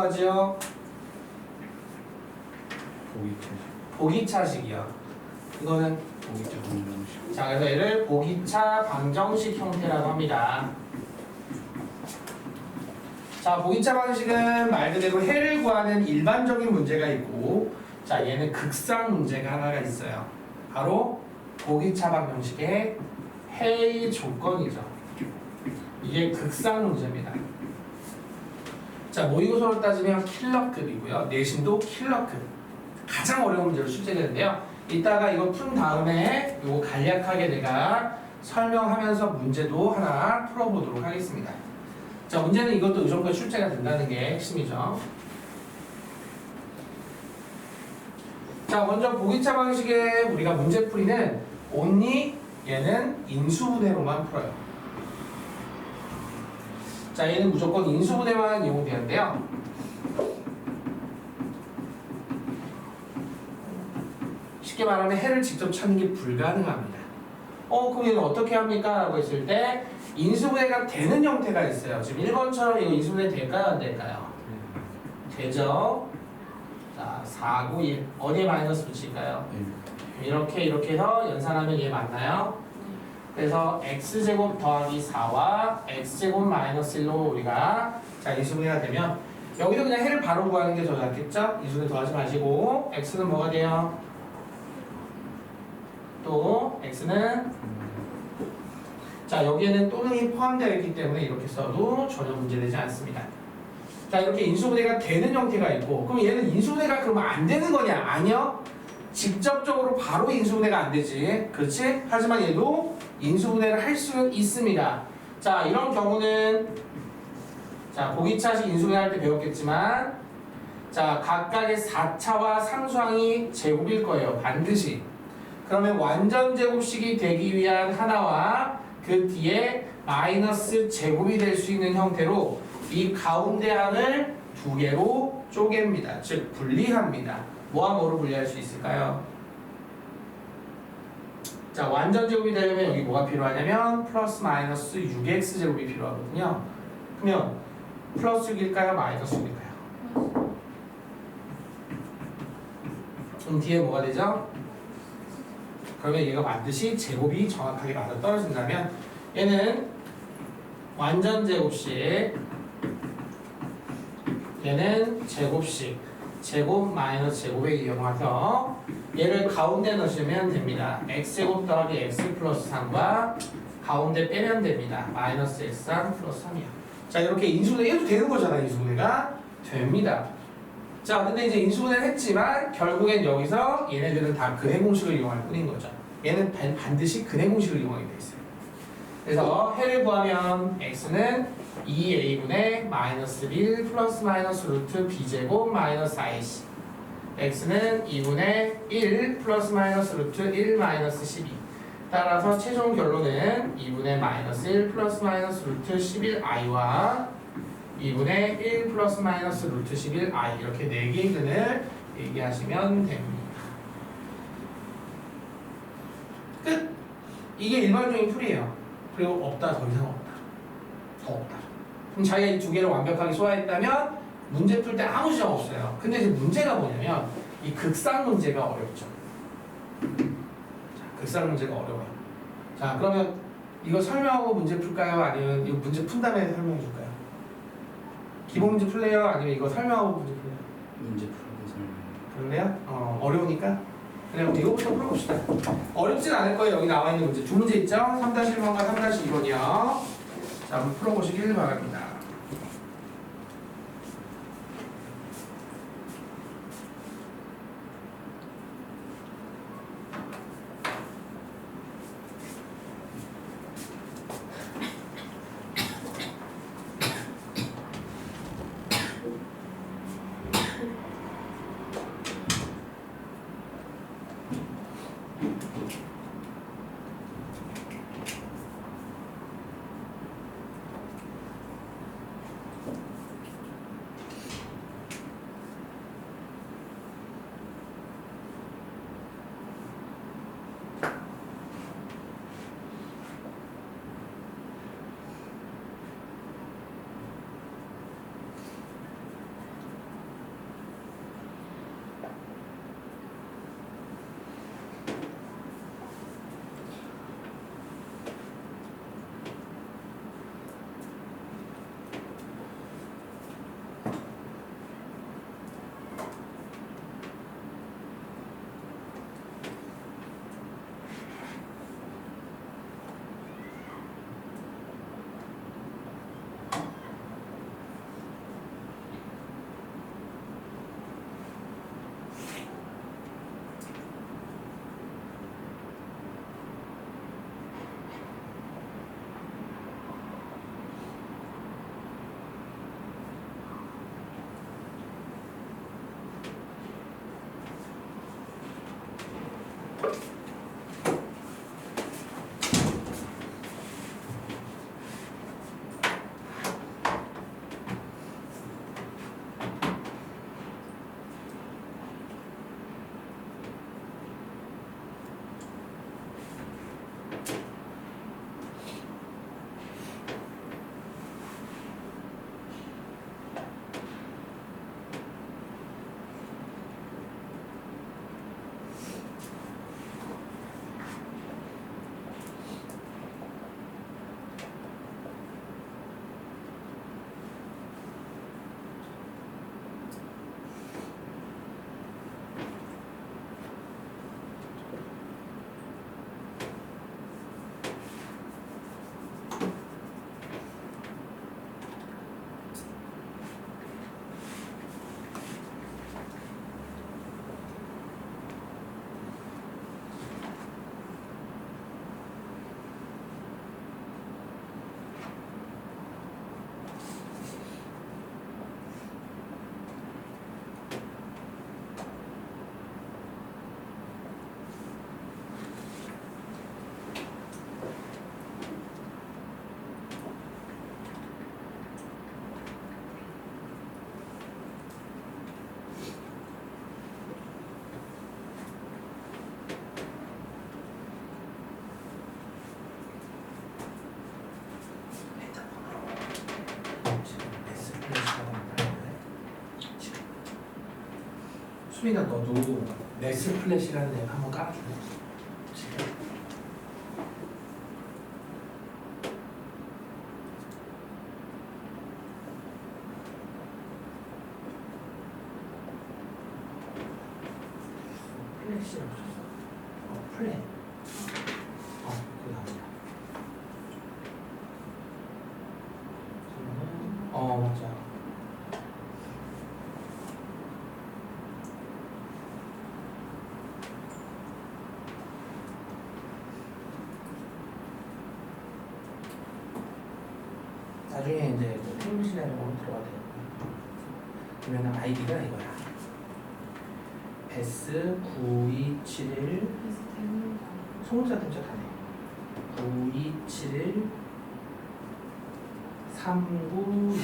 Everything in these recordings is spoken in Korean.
하지요? 보기차식이요. 이거는 보기차 방정식. 자, 그래서 얘를 보기차 방정식 형태라고 합니다. 자, 보기차 방식은 말 그대로 해를 구하는 일반적인 문제가 있고, 자, 얘는 극상 문제가 하나가 있어요. 바로 보기차 방정식의 해의 조건이죠. 이게 극상 문제입니다. 자, 모의고사로 따지면 킬러급이고요. 내신도 킬러급. 가장 어려운 문제로 출제되는데요. 이따가 이거 푼 다음에 이거 간략하게 내가 설명하면서 문제도 하나 풀어보도록 하겠습니다. 자, 문제는 이것도 이 정도에 출제가 된다는 게 핵심이죠. 자, 먼저 보기차 방식의 우리가 문제풀이는 only 얘는 인수분해로만 풀어요. 자, 얘는 무조건 인수분해만 이용되는데요. 쉽게 말하면 해를 직접 찾는 게 불가능합니다. 그럼 얘는 어떻게 합니까? 라고 했을 때 인수분해가 되는 형태가 있어요. 지금 1번처럼 이거 인수분해 될까요? 안 될까요? 되죠? 자, 4, 9, 1 어디에 마이너스 붙일까요? 이렇게 해서 연산하면 얘 맞나요? 그래서 x제곱 더하기 4와 x제곱 마이너스 1로 우리가 자 인수분해가 되면 여기도 그냥 해를 바로 구하는 게 더 낫겠죠? 인수분해 더하지 마시고 x는 뭐가 돼요? 또 x는 자 여기에는 또는이 포함되어 있기 때문에 이렇게 써도 전혀 문제되지 않습니다. 자 이렇게 인수분해가 되는 형태가 있고 그럼 얘는 인수분해가 그러면 안 되는 거냐? 아니요. 직접적으로 바로 인수분해가 안 되지. 그렇지? 하지만 얘도 인수분해를 할 수 있습니다. 자 이런 경우는 자 보기차식 인수분해 할 때 배웠겠지만 자 각각의 4차와 상수항이 제곱일 거예요. 반드시. 그러면 완전 제곱식이 되기 위한 하나와 그 뒤에 마이너스 제곱이 될 수 있는 형태로 이 가운데 항을 두 개로 쪼갭니다. 즉 분리합니다. 뭐와 뭐로 분리할 수 있을까요? 자 완전 제곱이 되려면 여기 뭐가 필요하냐면 플러스 마이너스 6x 제곱이 필요하거든요. 그러면 플러스 6일까요? 마이너스 6일까요? 그럼 뒤에 뭐가 되죠? 그러면 얘가 반드시 제곱이 정확하게 맞아 떨어진다면 얘는 완전 제곱식 얘는 제곱식 제곱 마이너스 제곱에 이용해서 얘를 가운데 넣으시면 됩니다. x제곱 더하기 x 플러스 3과 가운데 빼면 됩니다. 마이너스 x3 플러스 3이요. 자 이렇게 인수분해 해도 되는 거잖아요. 인수분해가 됩니다. 자 근데 이제 인수분해를 했지만 결국엔 여기서 얘네들은 다 근해 공식을 이용할 뿐인 거죠. 얘는 반드시 근해 공식을 이용하게 돼 있어요. 그래서 해를 구하면 x는 2a분의 마이너스 1 플러스 마이너스 루트 b제곱 마이너스 4ac x는 2분의 1 플러스 마이너스 루트 1 마이너스 12 따라서 최종 결론은 2분의 마이너스 1 플러스 마이너스 루트 11i와 2분의 1 플러스 마이너스 루트 11i 이렇게 4개의 근을 얘기하시면 됩니다. 끝! 이게 일반적인 풀이에요. 그리고 없다 더 이상 없다. 더 없다. 그럼 자기가 이 두 개를 완벽하게 소화했다면 문제 풀 때 아무 지장 없어요. 근데 이제 문제가 뭐냐면 이 극상 문제가 어렵죠. 자, 극상 문제가 어려워요. 자 그러면 이거 설명하고 문제 풀까요? 아니면 이거 문제 푼 다음에 설명해 줄까요? 기본 문제 풀래요? 아니면 이거 설명하고 문제 풀래요? 문제 풀고 설명. 그럴래요? 어려우니까? 그냥 이거부터 풀어봅시다. 어렵진 않을 거예요. 여기 나와 있는 문제 두 문제 있죠? 3-1번과 3-2번이요. 자, 한번 풀어보시길 바랍니다. 수민아 너도 매스 플랫이라는 앱 한번 깔아줄래? 지금. 플랫이 없었어. 플랫. 그거 나온다. 맞아. 나중에 이제 펜실이라는 거 들어가야 돼요. 그러면 아이디가 이거야. 베스 9271 송자 등자 다네. 9271 3925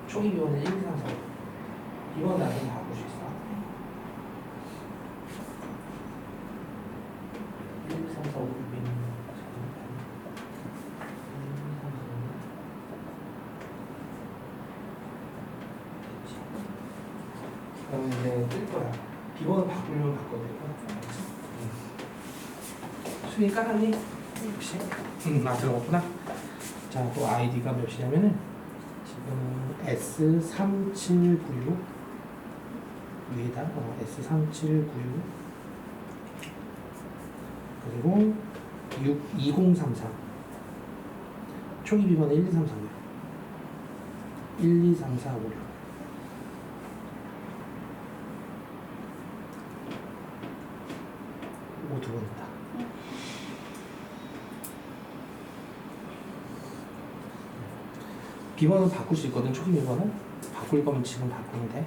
초기 비원은 1, 2, 3, 4 이번 나중에 바꿀 수 있어. 1, 2, 3, 4, 5, 6, 7, 8 그러면 이제 뜰 거야. 비번을 바꾸려면 바꿔도 되고. 수익 깔았니? 혹시? 들어갔구나. 자, 또 아이디가 몇이냐면은 지금 S3796 위에다 S3796 그리고 2033 초기 비번은 1, 2, 3, 4, 5 1, 2, 3, 4, 5, 6 두 번 있다. 비번은 바꿀 수 있거든. 초기 비번은 바꿀 거면 지금 바꾸면 돼.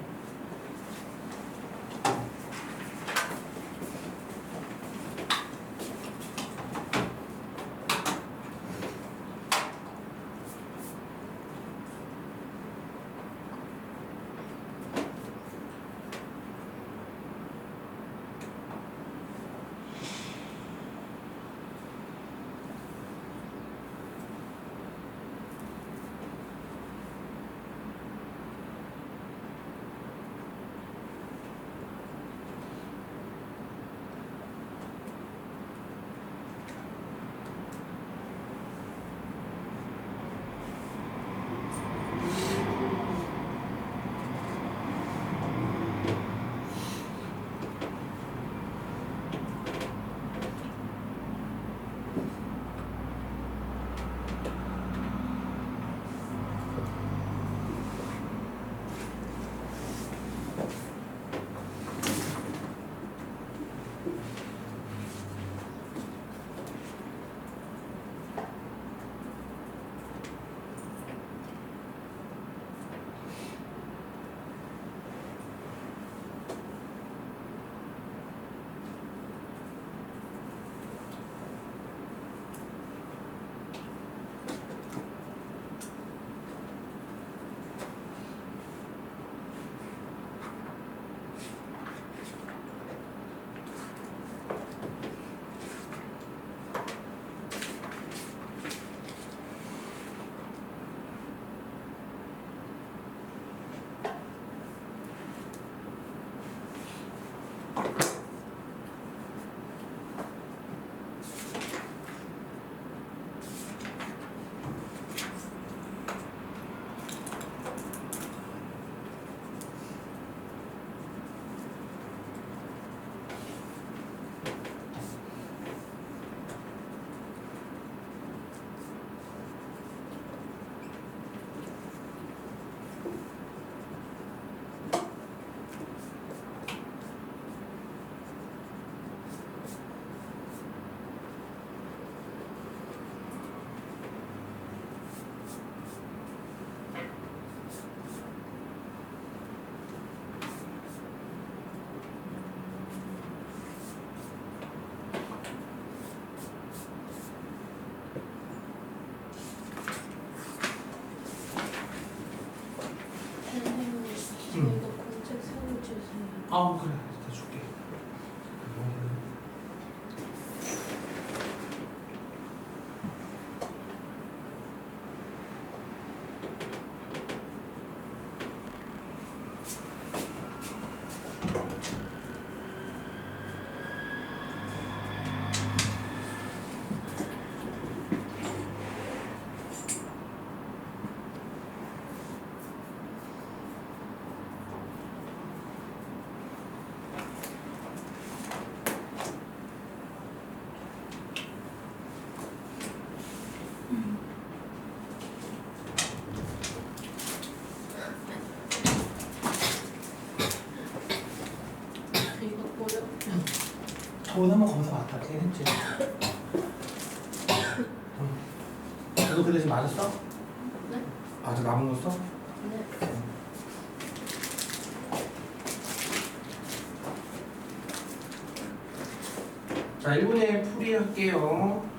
그래. 다 줄게. 저번에 한번 검사 받았긴 했지. 너도 그 대신 맞았어? 네? 아직 남은 거 써? 네. 자, 1분의 풀이 할게요.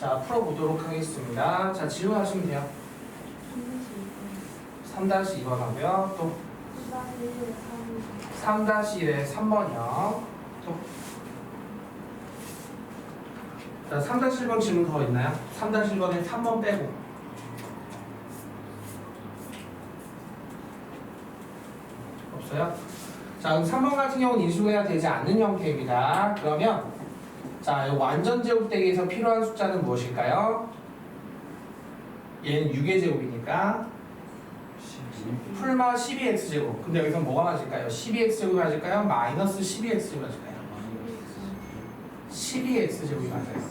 자, 풀어보도록 하겠습니다. 자, 질문하시면 돼요. 3-2번 하고요. 또 3-1에 3번이요. 또 자, 3-1번 질문 더 있나요? 3-1번에 3번 빼고. 없어요? 자, 그럼 3번 같은 경우는 인수분해가 되지 않는 형태입니다. 그러면 자, 이 완전 제곱되기에서 필요한 숫자는 무엇일까요? 얘는 6의 제곱이니까 풀마 12x제곱. 근데 여기서 뭐가 맞을까요? 12x제곱이 맞을까요? 마이너스 12x제곱이 맞을까요? 12x제곱이 맞아요.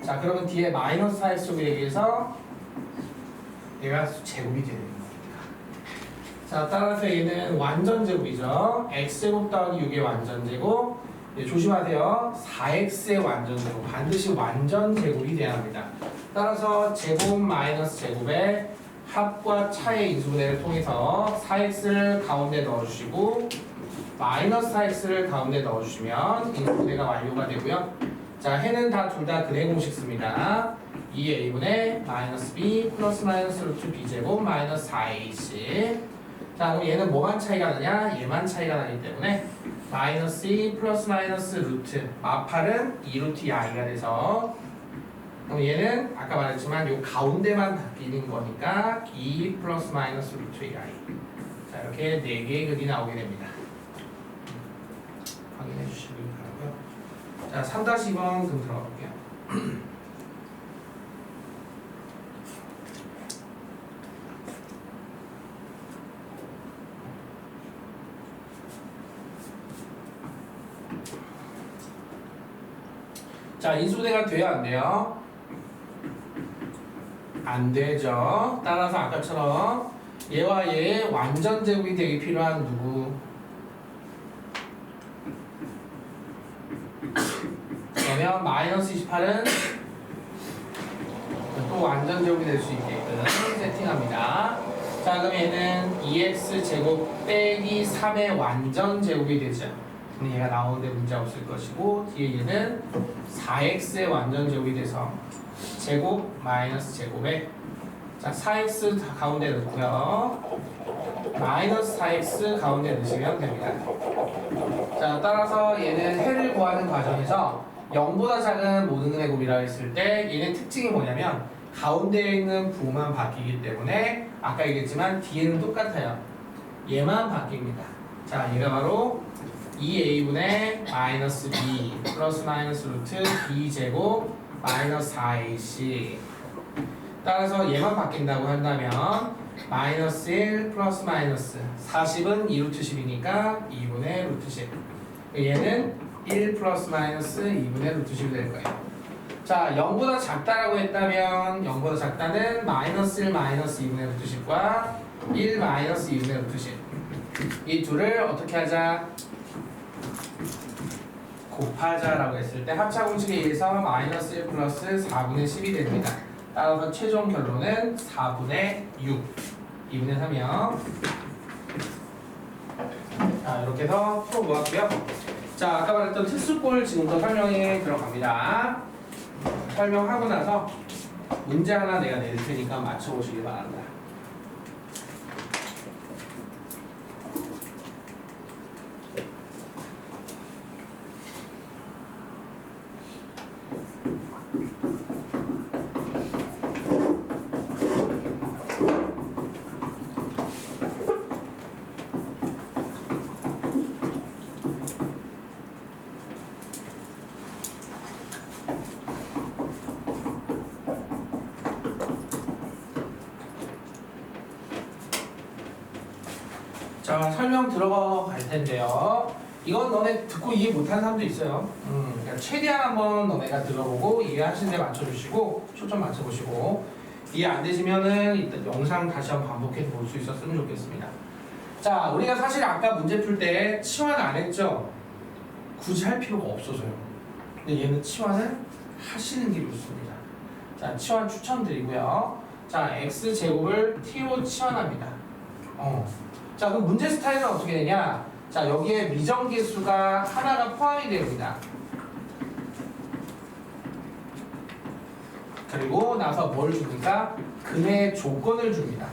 자, 그러면 뒤에 마이너스 4x제곱이 되기 위해서 얘가 제곱이 되는 겁니다. 자, 따라서 얘는 완전 제곱이죠. x제곱 더하기 6의 완전 제곱. 예, 조심하세요. 4x의 완전 제곱. 반드시 완전 제곱이 돼야 합니다. 따라서 제곱 마이너스 제곱의 합과 차의 인수분해를 통해서 4x를 가운데 넣어주시고 마이너스 4x를 가운데 넣어주시면 인수분해가 완료가 되고요. 자, 해는 다 둘 다 근해 공식 씁니다. 2a분의 마이너스 b 플러스 마이너스 루트 b제곱 마이너스 4ac. 자, 그럼 얘는 뭐만 차이가 나냐? 얘만 차이가 나기 때문에 마이너스 2 플러스 마이너스 루트 마팔은 2루트 2i가 돼서 그럼 얘는 아까 말했지만 요 가운데만 바뀌는 거니까 2 플러스 마이너스 루트 2i. 자, 이렇게 4개의 근이 나오게 됩니다. 확인해 주시기 바라고요. 자, 3-2번 금 들어가 볼게요. 자, 인수분해가 돼요, 안 돼요? 안 되죠. 따라서 아까처럼 얘와 얘의 완전 제곱이 되기 필요한 누구? 그러면 마이너스 28은 또 완전 제곱이 될 수 있게끔 세팅합니다. 자, 그럼 얘는 2x 제곱 빼기 3의 완전 제곱이 되죠. 얘가 나오는데 문제 없을 것이고 뒤에 얘는 4x의 완전 제곱이 돼서 제곱 마이너스 제곱에 자 4x 가운데 넣고요. 마이너스 4x 가운데 넣으시면 됩니다. 자, 따라서 얘는 해를 구하는 과정에서 0보다 작은 모든 근의 곱이라고 했을 때 얘는 특징이 뭐냐면 가운데에 있는 부만 바뀌기 때문에 아까 얘기했지만 뒤에는 똑같아요. 얘만 바뀝니다. 자, 얘가 바로 2a분의 마이너스 b 플러스 마이너스 루트 b 제곱 마이너스 4ac. 따라서 얘만 바뀐다고 한다면 마이너스 1 플러스 마이너스 40은 2루트 10이니까 2분의 루트 10. 얘는 1 플러스 마이너스 2분의 루트 10이 될 거예요. 자, 0보다 작다라고 했다면 0보다 작다는 마이너스 1 마이너스 2분의 루트 10과 1 마이너스 2분의 루트 10. 이 둘을 어떻게 하자? 곱하자라고 했을 때 합차공식에 의해서 마이너스 1 플러스 4분의 10이 됩니다. 따라서 최종 결론은 4분의 6, 2분의 3이요. 자, 이렇게 해서 풀어보았고요. 자, 아까 말했던 특수꼴 지금부터 설명에 들어갑니다. 설명하고 나서 문제 하나 내가 낼 테니까 맞춰보시기 바랍니다. 자, 설명 들어갈 텐데요. 이건 너네 듣고 이해 못하는 사람도 있어요. 그러니까 최대한 한번 너네가 들어보고 이해하시는 데 맞춰주시고 초점 맞춰보시고 이해 안 되시면은 일단 영상 다시 한번 반복해서 볼 수 있었으면 좋겠습니다. 자, 우리가 사실 아까 문제 풀 때 치환 안 했죠? 굳이 할 필요가 없어서요. 근데 얘는 치환을 하시는 게 좋습니다. 자, 치환 추천드리고요. 자, x제곱을 t로 치환합니다. 자, 그럼 문제 스타일은 어떻게 되냐? 자, 여기에 미정계수가 하나가 포함이 됩니다. 그리고 나서 뭘 줍니까? 근의 조건을 줍니다.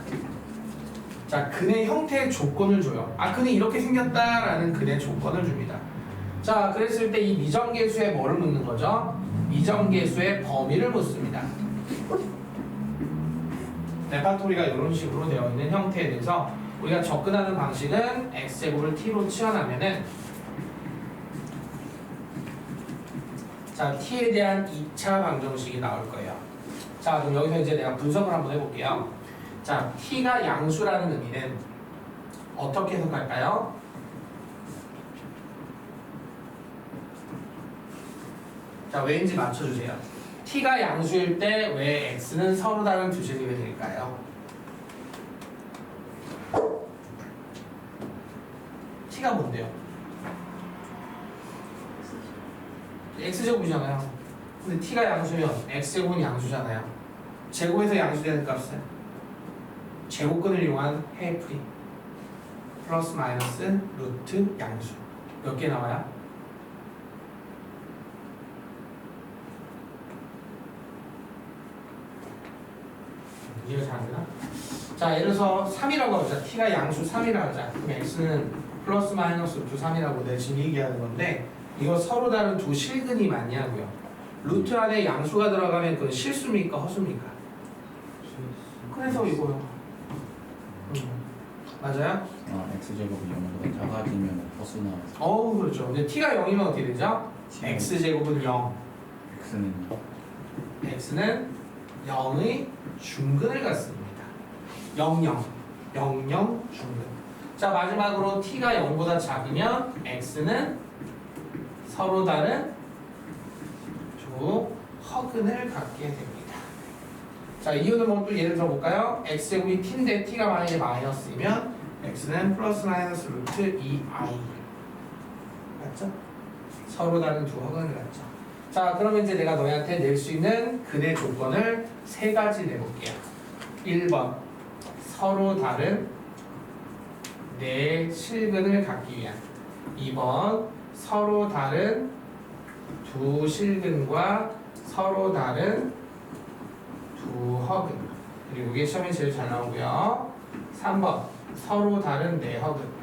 자, 근의 형태의 조건을 줘요. 아, 근이 이렇게 생겼다라는 근의 조건을 줍니다. 자, 그랬을 때 이 미정계수에 뭐를 묻는 거죠? 미정계수의 범위를 묻습니다. 레파토리가 이런 식으로 되어 있는 형태에 대해서 우리가 접근하는 방식은 x제곱을 t로 치환하면은 자, t에 대한 2차 방정식이 나올 거예요. 자, 그럼 여기서 이제 내가 분석을 한번 해볼게요. 자, t가 양수라는 의미는 어떻게 해석할까요? 자, 왜인지 맞춰주세요. t가 양수일 때 왜 x는 서로 다른 두 실립이 될까요? t가 뭔데요? x제곱이잖아요. 근데 t가 양수면 x제곱은 양수잖아요. 제곱에서 양수되는 값은 제곱근을 이용한 해풀이 플러스 마이너스 루트 양수 몇 개 나와요? 이해가 잘 안 되나? 자, 예를 들어서 3이라고 하자. t가 양수 3이라고 하자. 그럼 x는 플러스 마이너스 루트 3이라고 내가 지금 얘기하는 건데 이거 서로 다른 두 실근이 맞냐고요. 루트 안에 양수가 들어가면 그건 실수입니까? 허수입니까? 그래서 이거요. 맞아요? x제곱이 0보다 작아지면 허수 나와서 그렇죠. 근데 t가 0이면 어떻게 되죠? x제곱은 0. x는 0의 중근을 갖습니다. 0, 0. 0, 0 중근. 자, 마지막으로 t가 0보다 작으면 x는 서로 다른 두 허근을 갖게 됩니다. 자, 이유는 뭐 또 예를 들어 볼까요? x제곱이 t인데 t가 만약에 마이너스이면 x는 플러스 마이너스 루트 2i 맞죠? 서로 다른 두 허근을 갖죠. 자, 그러면 이제 내가 너희한테 낼 수 있는 근의 조건을 세 가지 내볼게요. 1번 서로 다른 네 실근을 갖기 위한. 2번 서로 다른 두 실근과 서로 다른 두 허근. 그리고 이게 시험에 제일 잘 나오고요. 3번 서로 다른 네 허근.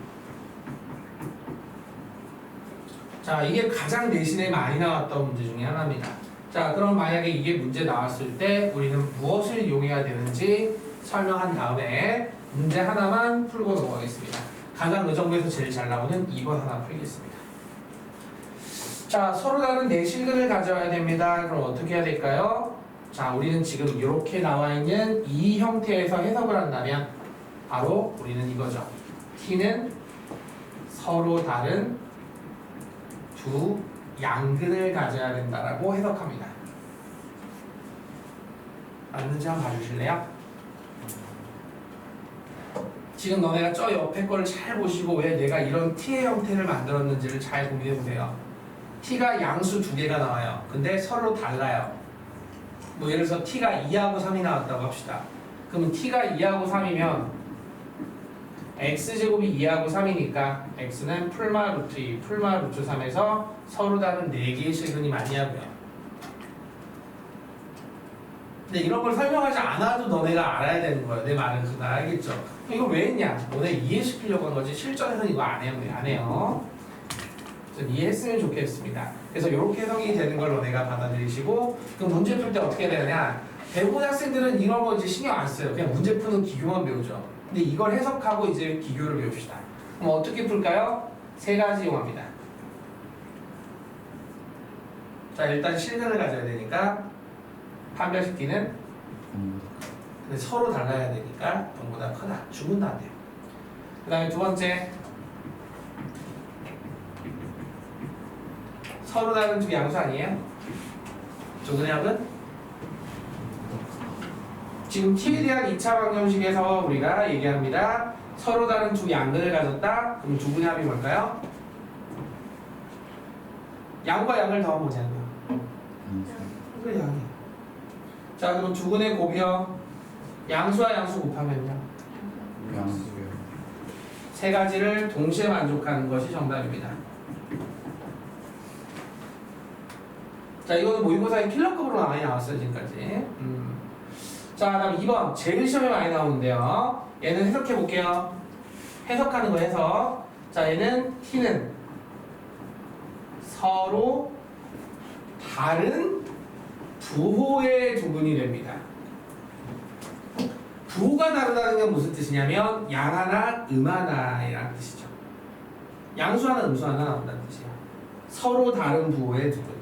자, 이게 가장 내신에 많이 나왔던 문제 중에 하나입니다. 자, 그럼 만약에 이게 문제 나왔을 때 우리는 무엇을 이용해야 되는지 설명한 다음에 문제 하나만 풀고 넘어가겠습니다. 가장 의정부에서 제일 잘 나오는 2번 하나 풀겠습니다. 자, 서로 다른 네 실근을 가져야 됩니다. 그럼 어떻게 해야 될까요? 자, 우리는 지금 이렇게 나와 있는 이 형태에서 해석을 한다면 바로 우리는 이거죠. t는 서로 다른 두 양근을 가져야 된다라고 해석합니다. 맞는지 한번 봐주실래요? 지금 너네가 저 옆에 거를 잘 보시고 왜 내가 이런 t의 형태를 만들었는지를 잘 고민해 보세요. t가 양수 두 개가 나와요. 근데 서로 달라요. 뭐 예를 들어서 t가 2하고 3이 나왔다고 합시다. 그러면 t가 2하고 3이면 x제곱이 2하고 3이니까 x는 풀마 루트 2, 풀마 루트 3에서 서로 다른 4개의 실근이 맞냐고요. 근데 이런 걸 설명하지 않아도 너네가 알아야 되는 거예요. 내 말은 그날 알겠죠? 이거 왜 했냐? 너네 이해시키려고 한 거지 실전에서는 이거 안 해요. 안 해요. 좀 이해했으면 좋겠습니다. 그래서 이렇게 해석이 되는 걸 너네가 받아들이시고 그럼 문제 풀 때 어떻게 되느냐? 대부분 학생들은 이런 거 이제 신경 안 써요. 그냥 문제 푸는 기교만 배우죠. 근데 이걸 해석하고 이제 기교를 배웁시다. 그럼 어떻게 풀까요? 세 가지 이용합니다. 자 일단 실근을 가져야 되니까 판별식기는 근데 서로 달라야 되니까 0보다 크다. 주문도 안 돼요. 그 다음에 두 번째 서로 다른 두 양수 아니에요? 조근의 합은? 지금 t에 대한 2차 방정식에서 우리가 얘기합니다. 서로 다른 두 양근을 가졌다. 그럼 조근의 합이 뭘까요? 양과 양을 더하면 뭐냐고요? 그래 양이. 자 그럼 두근의 곱이요. 양수와 양수 곱하면요. 양수요. 세 가지를 동시에 만족하는 것이 정답입니다. 자 이거는 모의고사에 킬러급으로 많이 나왔어요 지금까지. 자 다음 2번 제일 시험에 많이 나오는데요. 얘는 해석해 볼게요. 해석하는 거 해석. 자 얘는 t는 서로 다른 부호의 두근이 됩니다. 부호가 다르다는 건 무슨 뜻이냐면 양 하나, 하나이라는 뜻이죠. 양수 하나, 음수 하나 나온다는 뜻이에요. 서로 다른 부호의 두근.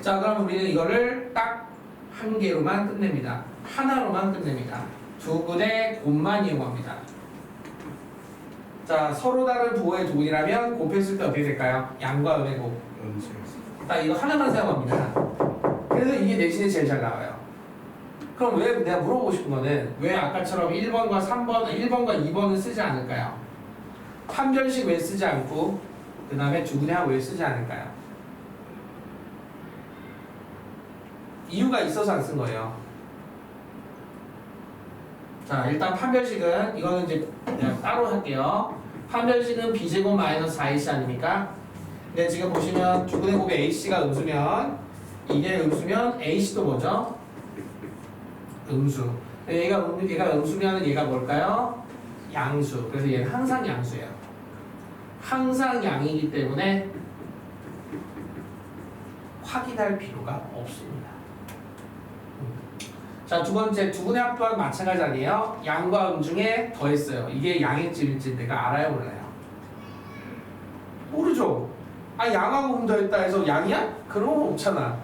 자 그럼 우리는 이거를 딱 한 개로만 끝냅니다. 하나로만 끝냅니다. 두근의 곱만 이용합니다. 자 서로 다른 부호의 두근이라면 곱했을 때 어떻게 될까요? 양과 음의 곱. 딱 이거 하나만 사용합니다. 그래서 이게 내신에 제일 잘 나와요. 그럼 왜 내가 물어보고 싶은 거는 왜 아까처럼 1번과 3번, 1번과 2번은 쓰지 않을까요? 판별식 왜 쓰지 않고 그 다음에 두근의 합 왜 쓰지 않을까요? 이유가 있어서 안 쓴 거예요. 자 일단 판별식은 이거는 이제 그냥 따로 할게요. 판별식은 b제곱 마이너스 4ac 아닙니까? 근데 지금 보시면 두근의 곱에 ac가 음수면 이게 음수면 ac도 뭐죠? 음수. 얘가 음수면 얘가 뭘까요? 양수. 그래서 얘는 항상 양수예요. 항상 양이기 때문에 확인할 필요가 없습니다. 자, 두 번째 두근의 합 또한 마찬가지 아니에요? 양과 음 중에 더했어요. 이게 양일지 내가 알아요, 몰라요? 모르죠. 아, 양하고 음 더했다 해서 양이야? 그런 거 없잖아.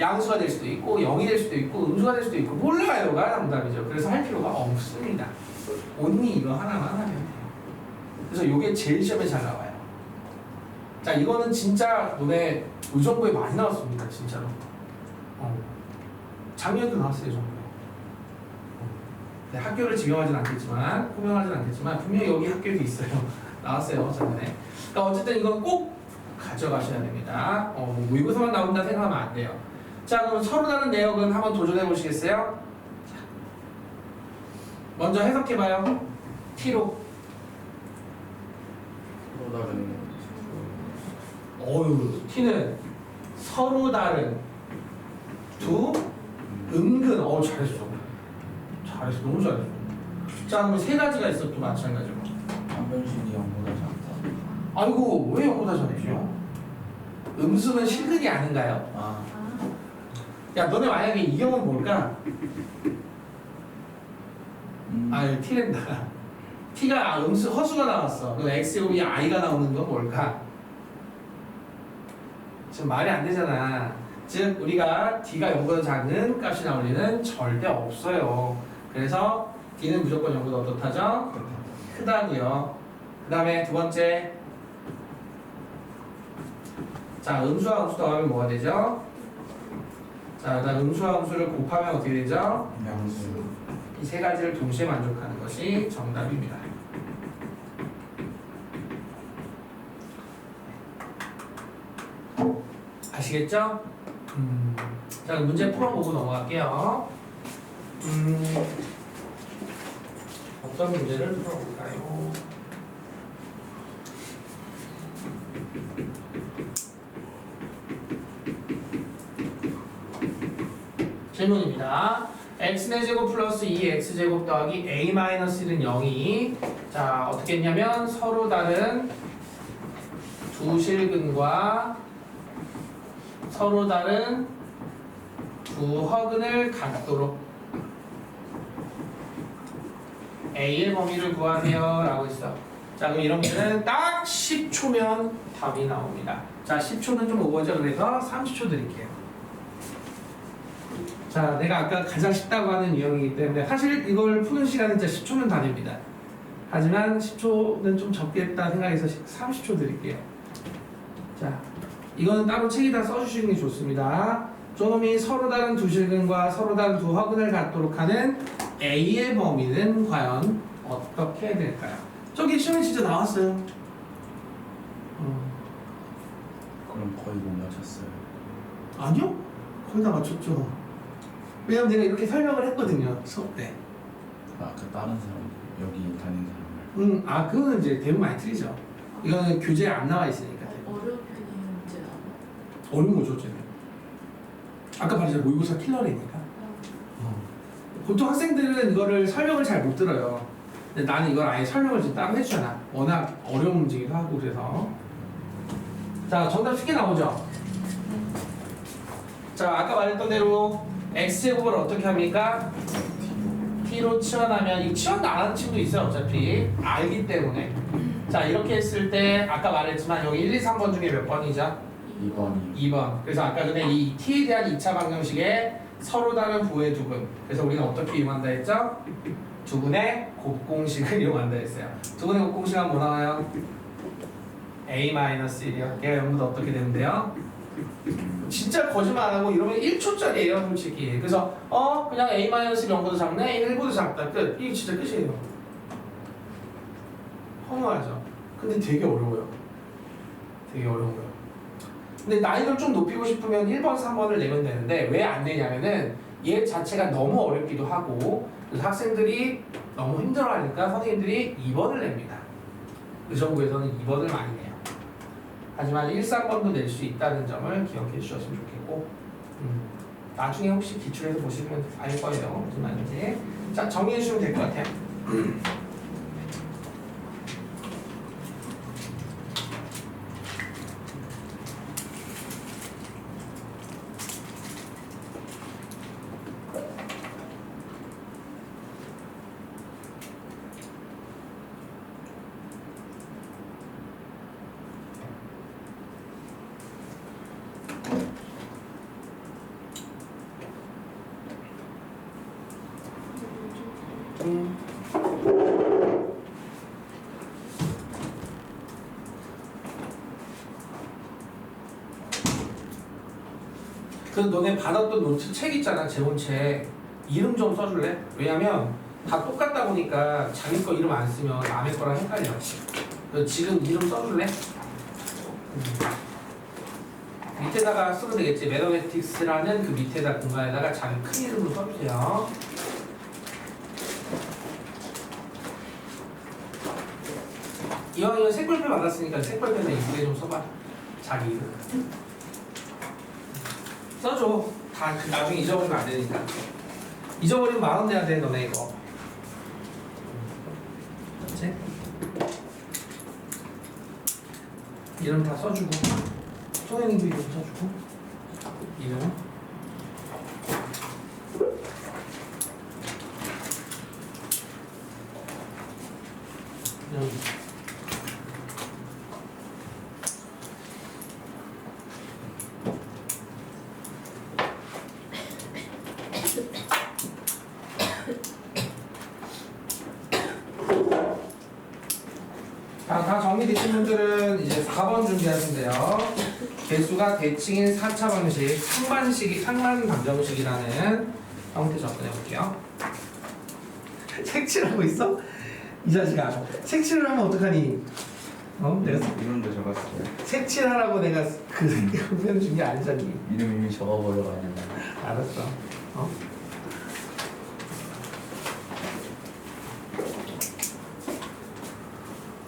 양수가 될 수도 있고 0이 될 수도 있고 음수가 될 수도 있고 몰라요가 정답이죠. 그래서 할 필요가 없습니다. 온리 이거 하나만 하면 돼요. 그래서 이게 제일 시험에 잘 나와요. 자 이거는 진짜 너네 의정부에 많이 나왔습니다. 진짜로. 작년에도 나왔어요. 정부에. 네, 학교를 지명하진 않겠지만 호명하진 않겠지만 분명히 여기 학교에도 있어요. 나왔어요. 작년에. 그러니까 어쨌든 이건 꼭 가져가셔야 됩니다. 모의고사만 나온다 생각하면 안 돼요. 자 그럼 서로 다른 내역은 한번 도전해 보시겠어요? 먼저 해석해봐요. t로. 서로 다른 t는 서로 다른 두 은근. 잘했어. 잘했어. 너무 잘했어. 자 그럼 세 가지가 있어 또 마찬가지로. 판별식이 0보다 작다. 아이고 왜 0보다 작죠? 음수는 실근이 아닌가요? 아, 야 너네 만약에 이 경우는 뭘까? t랜다. t가 음수 허수가 나왔어. 그 x제곱이 i가 나오는 건 뭘까? 지금 말이 안 되잖아. 즉 우리가 d가 0보다 작은 값이 나올 리는 절대 없어요. 그래서 d는 무조건 0보다 어떻다죠? 크다고요. 그 다음에 두 번째. 자 음수와 음수 더하면 뭐가 되죠? 자 자, 그다음 음수와 음수를 곱하면 어떻게 되죠? 양수. 이 세 가지를 동시에 만족하는 것이 정답입니다. 아시겠죠? 자, 문제 풀어보고 넘어갈게요. 어떤 문제를 풀어볼까요? 질문입니다. x제곱 플러스 2x제곱 더하기 a-1은 0이 자 어떻게 했냐면 서로 다른 두 실근과 서로 다른 두 허근을 갖도록 a의 범위를 구하세요 라고 했어. 자 그럼 이런 문제는 딱 10초면 답이 나옵니다. 자 10초는 좀 오버죠. 그래서 30초 드릴게요. 자, 내가 아까 가장 쉽다고 하는 유형이기 때문에 사실 이걸 푸는 시간은 진짜 10초면 다 됩니다. 하지만 10초는 좀 적겠다 생각해서 30초 드릴게요. 자, 이거는 따로 책에다 써주시는 게 좋습니다. 저놈이 서로 다른 두 실근과 서로 다른 두 허근을 갖도록 하는 A의 범위는 과연 어떻게 될까요? 저기 시험에 진짜 나왔어요. 그럼 거의 못 맞췄어요. 아니요? 거의 다 맞췄죠. 왜냐면 내가 이렇게 설명을 했거든요, 수업 때. 아까 다른 사람 여기 다니는 사람을. 그거는 이제 대부분 많이 틀리죠. 이거는 교재에 안 나와 있으니까. 어려운 편이 문제 나와. 어려운 거죠, 쟤는. 아까 말했잖아, 모의고사 킬러라니까. 보통 학생들은 이거를 설명을 잘 못 들어요. 근데 나는 이걸 아예 설명을 지금 따로 해주잖아. 워낙 어려운 문제기도 하고 그래서. 자, 정답 쉽게 나오죠? 자, 아까 말했던 대로 x제곱을 어떻게 합니까? t로 치환하면 이 치환도 안 하는 친구도 있어요 어차피 알기 때문에. 자 이렇게 했을 때 아까 말했지만 여기 1, 2, 3번 중에 몇 번이죠? 2번이. 2번. 그래서 아까 전에 이 t에 대한 2차 방정식에 서로 다른 부의 두분. 그래서 우리는 어떻게 이용한다 했죠? 두분의 곱공식을 이용한다 했어요. 두분의 곱공식 하면 뭐 나와요? a-1이요. 얘가 연분도 어떻게 되는데요? 진짜 거짓말 안 하고 이러면 1초짜리예요 솔직히. 그래서 그냥 a-0보다 작네 1보다 작다 끝. 이게 진짜 끝이에요. 허무하죠. 근데 되게 어려워요. 되게 어려워요. 근데 난이도를 좀 높이고 싶으면 1번, 3번을 내면 되는데 왜 안 내냐면은 얘 자체가 너무 어렵기도 하고 그래서 학생들이 너무 힘들어하니까 선생님들이 2번을 냅니다. 의정부에서는 2번을 많이 내요. 하지만 1, 3번도 낼 수 있다는 점을 기억해 주셨으면 좋겠고 나중에 혹시 기출해서 보시면 알 거예요. 무슨 말인지. 자, 정리해 주시면 될 것 같아요. 그 너네 받았던 노트 책 있잖아, 제본책. 이름 좀 써줄래? 왜냐면 다 똑같다 보니까 자기 거 이름 안 쓰면 남의 거랑 헷갈려. 그래서 지금 이름 써줄래? 밑에다가 쓰면 되겠지. 매너매틱스라는 그 밑에다 공간에다가 자기 큰 이름으로 써주세요. 이왕이면 색깔펜 받았으니까 색깔펜에 이쁘게 좀 써봐. 자기 이름. 써줘. 다 나중에 잊어버리면 안 되니까. 잊어버리면 마음 내야 돼, 너네 이거. 그렇지? 이름 다 써주고. 선생님도 이름 써주고. 이름. 여기. 자, 다 정리되신 분들은 이제 4번 준비하시면 돼요. 개수가 대칭인 4차 방식 상반 방정식이라는 형태 접근해 볼게요. 색칠하고 있어? 이 자식아. 색칠을 하면 어떡하니? 내가 이름도 적었어요. 색칠하라고 내가 그 의견 준 게 아니잖니. 이름 이미 적어버려가지고. 알았어.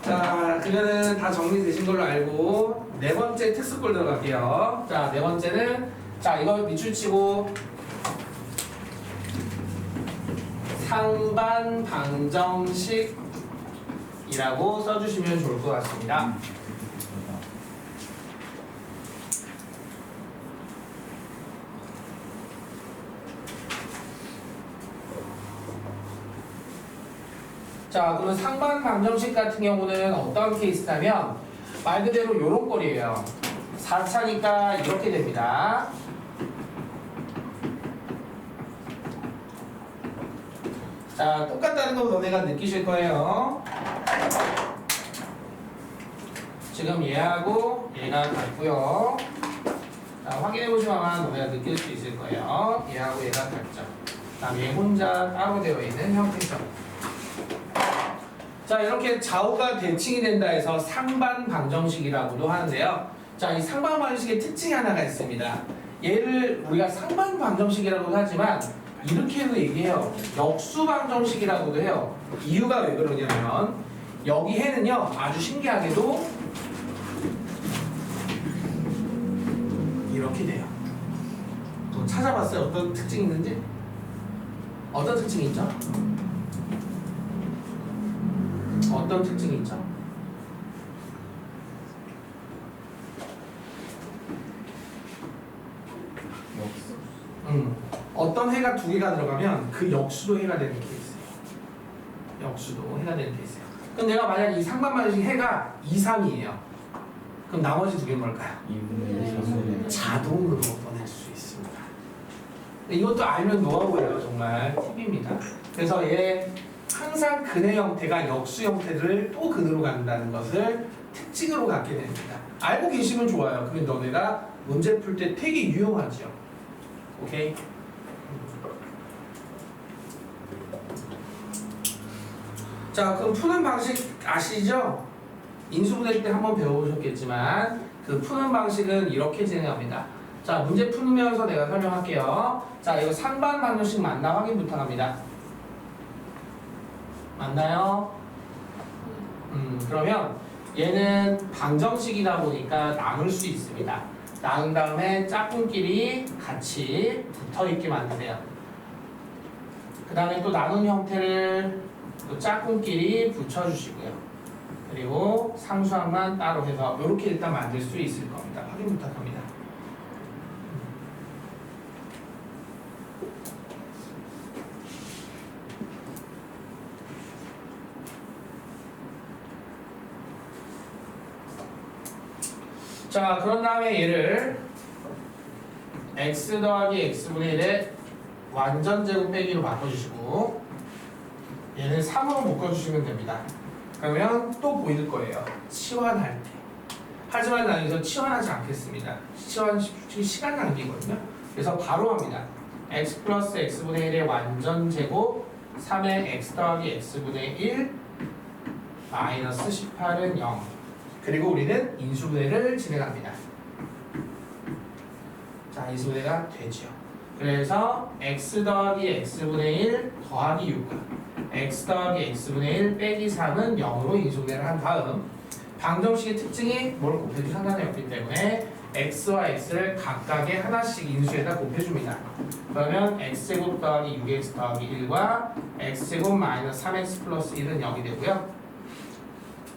자, 그러면은 다 정리되신 걸로 알고 네 번째 특수골 들어갈게요. 자, 네 번째는 이거 밑줄 치고 상반 방정식이라고 써주시면 좋을 것 같습니다. 자, 그럼 상반 방정식 같은 경우는 어떤 케이스냐면 말 그대로 요런 꼴이에요. 4차니까 이렇게 됩니다. 자, 똑같다는 거 너네가 느끼실 거예요. 지금 얘하고 얘가 같고요. 자, 확인해 보시면 아마 너네가 느낄 수 있을 거예요. 얘하고 얘가 같죠. 그다음 얘 혼자 따로 되어 있는 형태죠. 자, 이렇게 좌우가 대칭이 된다 해서 상반 방정식이라고도 하는데요. 자, 이 상반 방정식의 특징이 하나가 있습니다. 얘를 우리가 상반 방정식이라고도 하지만 이렇게도 얘기해요. 역수 방정식이라고도 해요. 이유가 왜 그러냐면 여기 해는요 아주 신기하게도 이렇게 돼요. 또 찾아봤어요? 어떤 특징이 있는지? 어떤 특징이 있죠? 어떤 특징이 있죠? 어떤 해가 두 개가 들어가면 그 역수도 해가 되는 케이스예요. 역수도 해가 되는 케이스예요. 그럼 내가 만약 이 상반 방정식 해가 2, 3이에요. 그럼 나머지 두 개는 뭘까요? 2분의 1 자동으로 보낼 수 있습니다. 이것도 알면 노하우예요. 정말 팁입니다. 그래서 얘 항상 근의 형태가 역수 형태를 또 근으로 간다는 것을 특징으로 갖게 됩니다. 알고 계시면 좋아요. 그러면 너네가 문제 풀 때 되게 유용하죠. 오케이? 자, 그럼 푸는 방식 아시죠? 인수분해 때 한번 배워보셨겠지만 그 푸는 방식은 이렇게 진행합니다. 자, 문제 풀면서 내가 설명할게요. 자, 이거 상반 방정식 맞나 확인 부탁합니다. 맞나요? 그러면 얘는 방정식이다 보니까 나눌 수 있습니다. 나눈 다음에 짝꿍끼리 같이 붙어있게 만드세요. 그 다음에 또 나눈 형태를 또 짝꿍끼리 붙여주시고요. 그리고 상수항만 따로 해서 이렇게 일단 만들 수 있을 겁니다. 확인 부탁합니다. 자, 그런 다음에 얘를 x 더하기 x분의 1의 완전 제곱 빼기로 바꿔주시고 얘는 3으로 묶어주시면 됩니다. 그러면 또 보일 거예요. 치환할 때. 하지만 난 여기서 치환하지 않겠습니다. 치환 시간 낭비거든요. 그래서 바로 합니다. x 플러스 x분의 1의 완전 제곱 3의 x 더하기 x분의 1 마이너스 18은 0. 그리고 우리는 인수분해를 진행합니다. 자, 인수분해가 되죠. 그래서 x 더하기 x분의 1 더하기 6, x 더하기 x분의 1 빼기 3은 0으로 인수분해를 한 다음 방정식의 특징이 뭘 곱해도 상관이 없기 때문에 x와 x를 각각의 하나씩 인수에다 곱해줍니다. 그러면 x제곱 더하기 6x 더하기 1과 x제곱 마이너스 3x 플러스 1은 0이 되고요.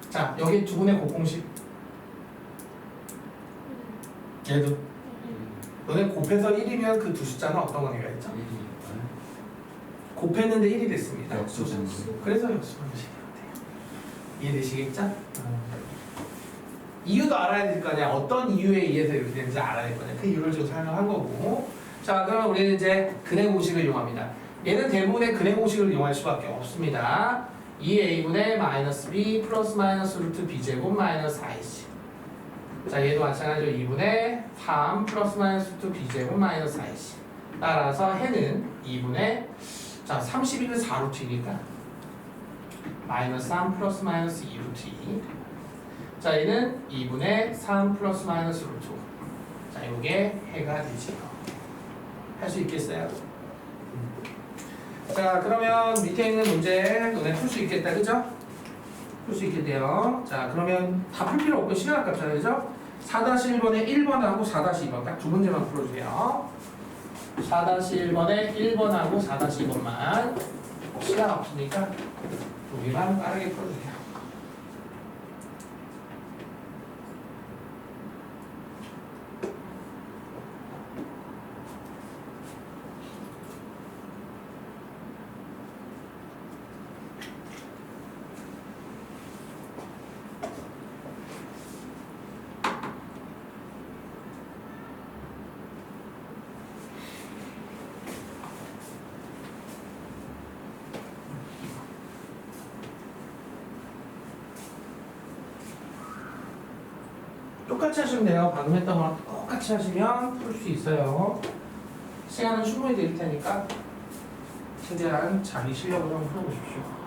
자, 여기 두 분의 곱공식. 얘도. 너네 곱해서 1이면 그 두 숫자는 어떤 관계가 있죠? 곱했는데 1이 됐습니다. 역수 그래서 역수 방식이 돼요. 이해되시겠죠? 이유도 알아야 될 거 아니야. 어떤 이유에 의해서 이렇게 되는지 알아야 될 거냐. 그 이유를 좀 설명한 거고. 자, 그럼 우리는 이제 근의 공식을 이용합니다. 얘는 대부분의 근의 공식을 이용할 수밖에 없습니다. 2a분의 마이너스 b 플러스 마이너스 루트 b제곱 마이너스 4ac. 자 얘도 마찬가지로 2분의 3 플러스 마이너스 2 b제곱 마이너스 4이지. 따라서 해는 2분의 자 31은 4루트이니까 마이너스 3 플러스 마이너스 2루트. 자 얘는 2분의 3 플러스 마이너스 루트. 자 이게 해가 되지요. 할 수 있겠어요? 자 그러면 밑에 있는 문제 너네 풀 수 있겠다, 그죠? 풀 수 있겠대요. 자 그러면 다 풀 필요 없고 시간 아깝잖아요, 그죠? 4-1번에 1번하고 4-2번 딱 두 문제만 풀어주세요. 4-1번에 1번하고 4-2번만 시간 없으니까 여기만 빠르게 풀어주세요. 똑같이 하시면 돼요. 방금 했던 거랑 똑같이 하시면 풀 수 있어요. 시간은 충분히 드릴 테니까 최대한 자기 실력으로 한번 풀어보십시오.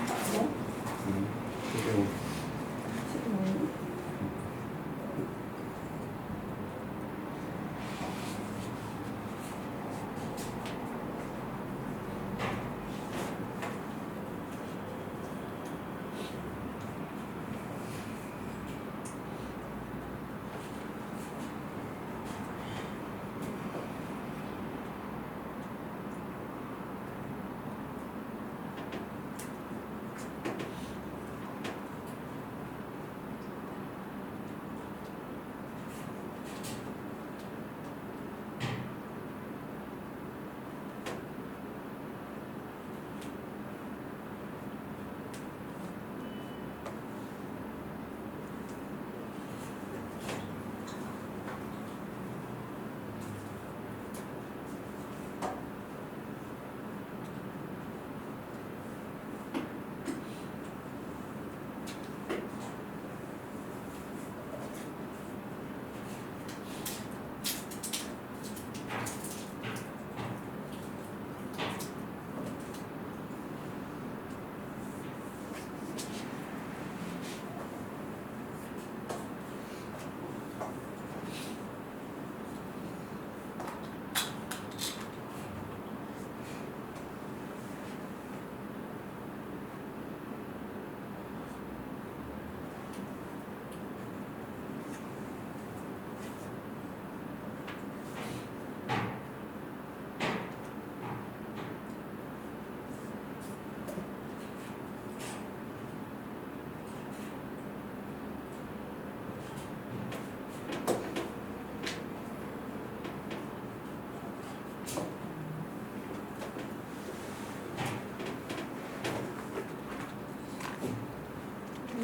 그리고 15.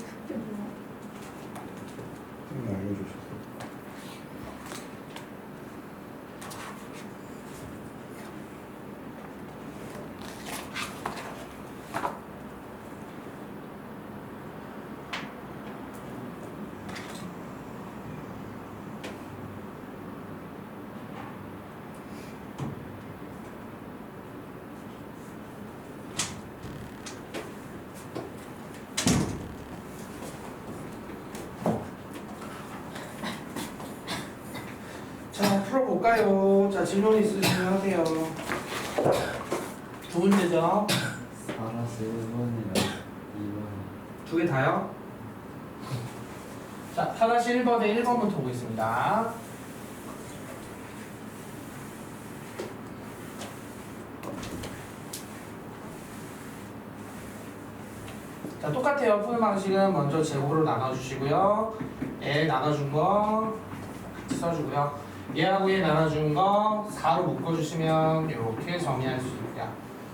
숙제 뭐야? 선생님 알려주셨어. 자, 풀어볼까요? 자, 질문 있으시면 하세요. 두 문제죠? 4-1번이랑 2번. 두 개 다요? 자, 4-1번에 1번부터 보겠습니다. 자, 똑같아요. 푸는 방식은 먼저 제곱으로 나눠주시고요. 얘 나눠준 거 같이 써주고요. 얘하고 얘 나눠준 거 4로 묶어주시면 이렇게 정리할 수 있고요.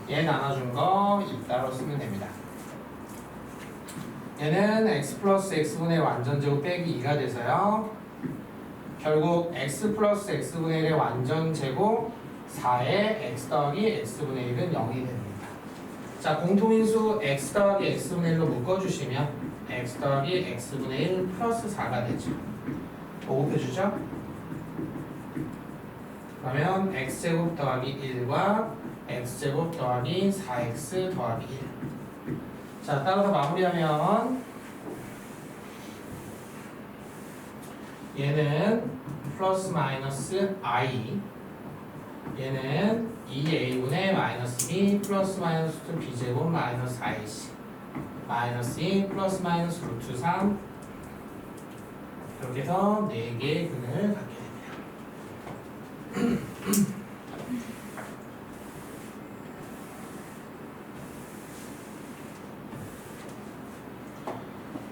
얘 나눠준 거 이따로 쓰면 됩니다. 얘는 x 플러스 x분의 완전제곱 빼기 2가 돼서요. 결국 x 플러스 x분의 1의 완전제곱 4의 x 더하기 x분의 1은 0이 됩니다. 자, 공통인수 x 더하기 x분의 1로 묶어주시면 x 더하기 x분의 1 플러스 4가 되죠. 보급해주죠? 그러면 x제곱 더하기 1과 x제곱 더하기 4x 더하기 1. 자, 따라서 마무리하면 얘는 플러스 마이너스 i, 얘는 2a분의 마이너스 b 플러스 마이너스 2b제곱 마이너스 4ac 마이너스 2 플러스 마이너스 루트 3 이렇게 해서 4개의 근을 갖게 됩니다.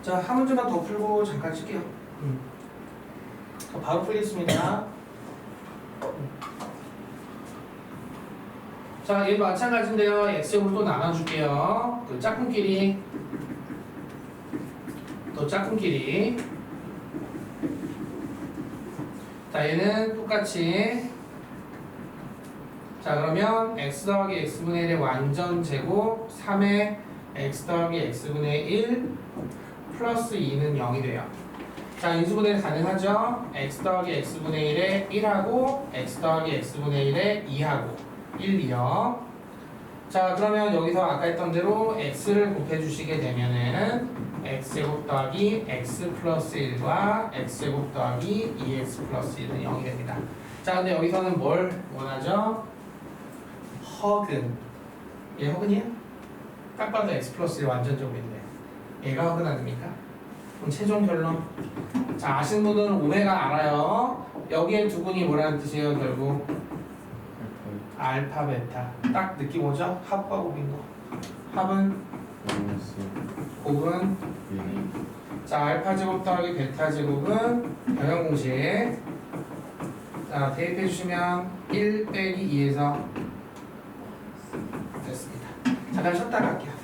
자, 한 문제만 더 풀고 잠깐 쉴게요. 바로 풀겠습니다. 자, 얘도 마찬가지인데요. x제곱 또 나눠줄게요. 그 짝꿍끼리 또 짝꿍끼리. 자, 얘는 똑같이. 자, 그러면 x 더하기 x분의 1의 완전 제곱 3의 x 더하기 x분의 1 플러스 2는 0이 돼요. 자, 인수분해 가능하죠? x 더하기 x분의 1에 1하고 x 더하기 x분의 1에 2하고 1, 2요. 자 그러면 여기서 아까 했던 대로 x를 곱해주시게 되면은 x제곱 더하기 x 플러스 1과 x제곱 더하기 2x 플러스 1은 0이 됩니다. 자 근데 여기서는 뭘 원하죠? 허근. 얘 허근이야? 딱 봐도 x 플러스 1 완전적인데 얘가 허근 아닙니까? 그럼 최종 결론. 자 아시는 분들은 오메가 알아요. 여기에 두 분이 뭐라는 뜻이에요 결국? 알파 베타. 딱 느낌 오죠? 합과 곱인 거. 합은 마이너스 곱은 1. 자 알파 제곱 더하기 베타 제곱은 변형 공식. 자 대입해 주시면 1 빼기 2에서 됐습니다. 잠깐 쉬었다 갈게요.